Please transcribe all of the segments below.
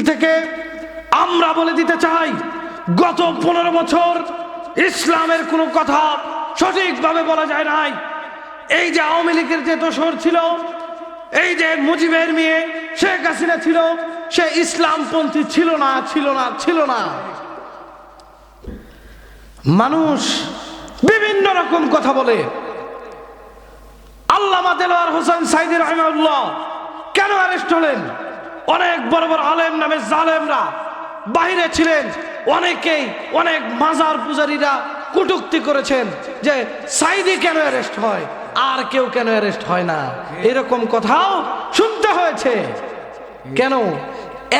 থেকে আমরা বলে দিতে চাই, গত 15 বছর ইসলামের কোনো কথা সঠিকভাবে বলা যায় নাই। এই যে আওয়ামী লীগের যে দোসর ছিল, এই যে মুজিবের মেয়ে শেখ হাসিনা ছিল, সে ইসলামপন্থী ছিল না, ছিল না, ছিল না। মানুষ বিভিন্ন রকম কথা বলে। আল্লামা দেলোয়ার হোসেন সাইদি রাহিমাহুল্লাহ কেন অ্যারেস্ট হলেন? অনেক বড় বড় আলেম নামে জালেমরা বাইরে ছিলেন, অনেকেই অনেক মাজার পূজারীরা কটূক্তি করেছেন যে সাইদি কেন অ্যারেস্ট হয়, আর কেউ কেন অ্যারেস্ট হয় না, এরকম কথাও শুনতে হয়েছে। কেন?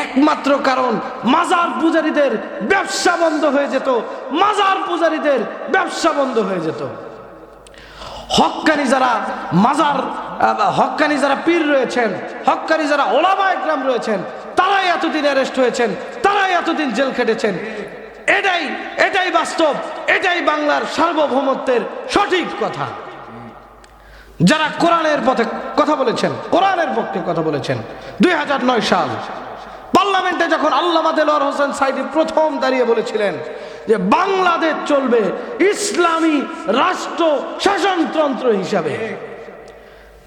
একমাত্র কারণ মাজার পূজারীদের ব্যবসা বন্ধ হয়ে যেত, মাজার পূজারীদের ব্যবসা বন্ধ হয়ে যেত। হক্কানি যারা মাজার, হক্কানি যারা পীর রয়েছেন, হক্কানি যারা ওলামা ইকরাম রয়েছেন, তারাই এতদিন অ্যারেস্ট হয়েছেন, তারাই এতদিন জেল খেটেছেন। এটাই বাস্তব, এটাই বাংলার সার্বভৌমত্বের সঠিক কথা। যারা কোরআনের পথে কথা বলেছেন, কোরআনের পক্ষে কথা বলেছেন, 2009 সাল পার্লামেন্টে যখন আল্লামা দেলোয়ার হোসেন সাইদি প্রথম দাঁড়িয়ে বলেছিলেন যে বাংলাদেশ চলবে ইসলামী রাষ্ট্র শাসনতন্ত্র হিসাবে,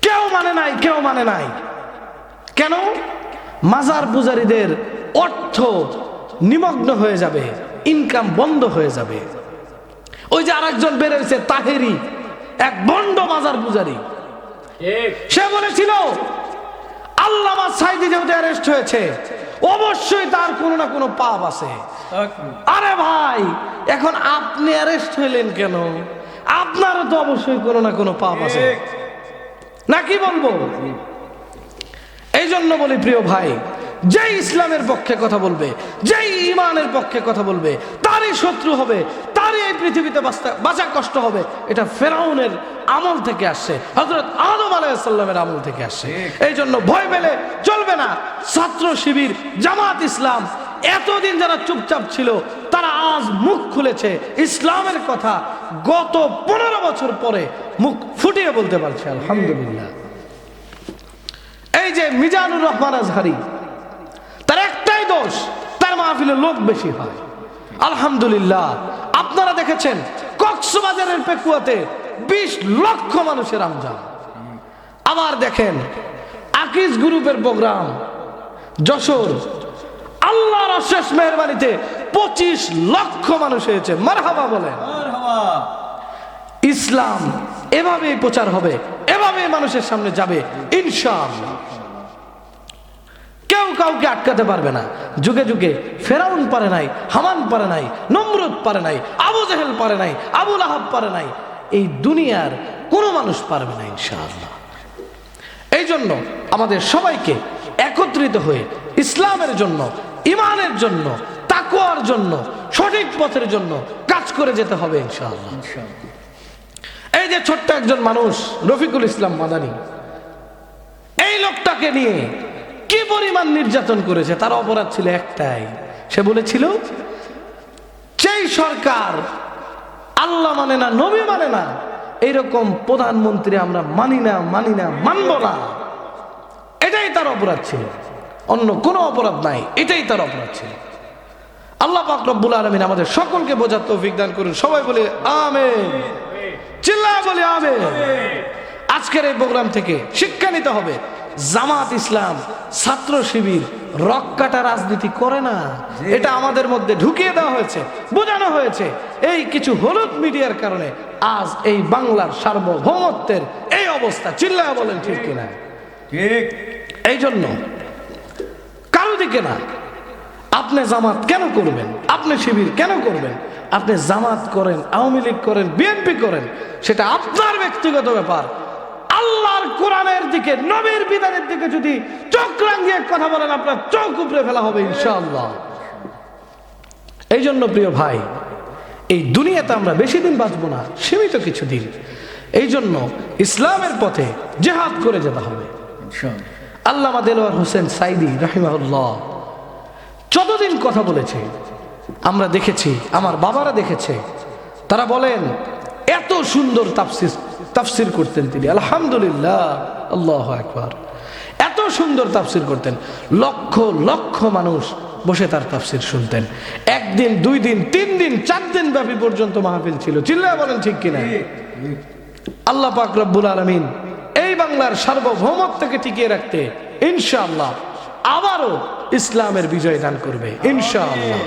কেউ মানে নাই, কেউ মানে নাই। কেন? মাজার পূজারীদের অর্থ নিমগ্ন হয়ে যাবে, ইনকাম বন্ধ হয়ে যাবে। ওই যে আরেকজন বের হয়েছে তাহেরি, এক ভণ্ড মাজার পূজারী, সে বলেছিল আল্লামা সাইদি যেহেতু অ্যারেস্ট হয়েছে অবশ্যই তার কোনো না কোনো পাপ আছে। আরে ভাই, এখন আপনি অ্যারেস্ট হইলেন কেন? আপনারও তো অবশ্যই কোনো না কোনো পাপ আছে, নাকি বলবো? এই জন্য বলি প্রিয় ভাই, যেই ইসলামের পক্ষে কথা বলবে, যেই ইমানের পক্ষে কথা বলবে, তারই শত্রু হবে, তারই এই পৃথিবীতে বাঁচা কষ্ট হবে। এটা ফেরাউনের আমল থেকে আসছে, হযরত আদম আলাইহিস সালামের আমল থেকে আসছে। এই জন্য ভয় পেলে চলবে না। ছাত্র শিবির, জামাত ইসলাম এতদিন যারা চুপচাপ ছিল, তারা আজ মুখ খুলেছে ইসলামের কথা। গত 15 বছর পরে মুখ ফুটিয়ে বলতে পারছে আলহামদুলিল্লাহ। এই যে মিজানুর রহমান আজহারি, তার একটাই দোষ, তার মাহফিলে লোক বেশি হয়। আলহামদুলিল্লাহ, আপনারা দেখেছেন কক্সবাজারের পেকুয়াতে 20 লক্ষ মানুষের আমজাম। আবার দেখেন আকিজ গ্রুপের প্রোগ্রাম যশোর, আল্লাহর অশেষ মেহেরবানিতে 25 লক্ষ মানুষ হয়েছে। মারহাবা বলেন। ইসলাম এভাবেই প্রচার হবে, এভাবেই মানুষের সামনে যাবে ইনশাআল্লাহ। কেউ কাউকে আটকাতে পারবে না। যুগে যুগে ফেরাউন পারে নাই, হামান পারে নাই, নমরুদ পারে নাই, আবু জেহেল পারে নাই, আবু লাহাব পারে নাই, এই দুনিয়ার কোনো মানুষ পারবে না ইনশাআল্লাহ। এই জন্য আমাদের সবাইকে একত্রিত হয়ে ইসলামের জন্য, ইমানের জন্য, তাকওয়ার জন্য, সঠিক পথের জন্য কাজ করে যেতে হবে ইনশাআল্লাহ। এই যে ছোট্ট একজন মানুষ রফিকুল ইসলাম মাদানী, এই লোকটাকে নিয়ে কি পরিমাণ নির্যাতন করেছে, তার অপরাধ ছিল একটাই। সে বলেছিল যেই সরকার আল্লাহ মানে না, নবী মানে না, এইরকম প্রধানমন্ত্রী আমরা মানি না, মানি না, মানব না। এটাই তার অপরাধ ছিল, অন্য কোনো অপরাধ নাই, এটাই তার অপরাধ ছিল। আল্লাহ পাক রব্বুল আলামিন আমাদের সকলকে বোঝার তৌফিক দান করুন। সবাই বলে আমিন, চিল্লায় বলে আমিন। আজকের এই প্রোগ্রাম থেকে শিক্ষা নিতে হবে, জামাত ইসলাম, ছাত্র শিবির রক্কাটা রাজনীতি করে না। এটা আমাদের মধ্যে ঢুকিয়ে দেওয়া হয়েছে, বোঝানো হয়েছে। এই কিছু হলুদ মিডিয়ার কারণে আজ এই বাংলার সার্বভৌমত্বের এই অবস্থা। চিল্লায় বলেন ঠিক কিনা? ঠিক। এই জন্য কারো দিকে না। আপনি জামাত কেন করবেন? আপনি শিবির কেন করবেন? আপনি জামাত করেন, আওয়ামী লীগ করেন, বিএনপি করেন, সেটা আপনার ব্যক্তিগত ব্যাপার। আল্লাহর কোরআনের দিকে, নবীর বিধানের দিকে যদি চোখ রাঙিয়ে কথা বলেন, আপনার চোখ উপরে ফেলা হবে ইনশাআল্লাহ। এই জন্য প্রিয় ভাই, এই দুনিয়াতে আমরা বেশি দিন বাঁচবো না, সীমিত কিছুদিন। এই জন্য ইসলামের পথে জিহাদ করে যেতে হবে ইনশাআল্লাহ। আল্লামা দেলোয়ার হোসেন সাইদি রাহিমাহুল্লাহ যতদিন কথা বলেছে আমরা দেখেছি, আমার বাবারা দেখেছে, তারা বলেন এত সুন্দর তাফসির করতেন তিনি। আলহামদুলিল্লাহ, আল্লাহু আকবার। এত সুন্দর তাফসির করতেন, লক্ষ লক্ষ মানুষ বসে তার তাফসির শুনতেন। একদিন, 2 দিন, 3 দিন, 4 দিন ব্যাপী পর্যন্ত মাহফিল ছিল। চিল্লায় বলেন ঠিক কিনা? আল্লাহ পাক রব্বুল আলামিন এই বাংলার সার্বভৌমত্বকে টিকিয়ে রাখতে ইনশাআল্লাহ আবারও ইসলামের বিজয় দান করবে ইনশাআল্লাহ।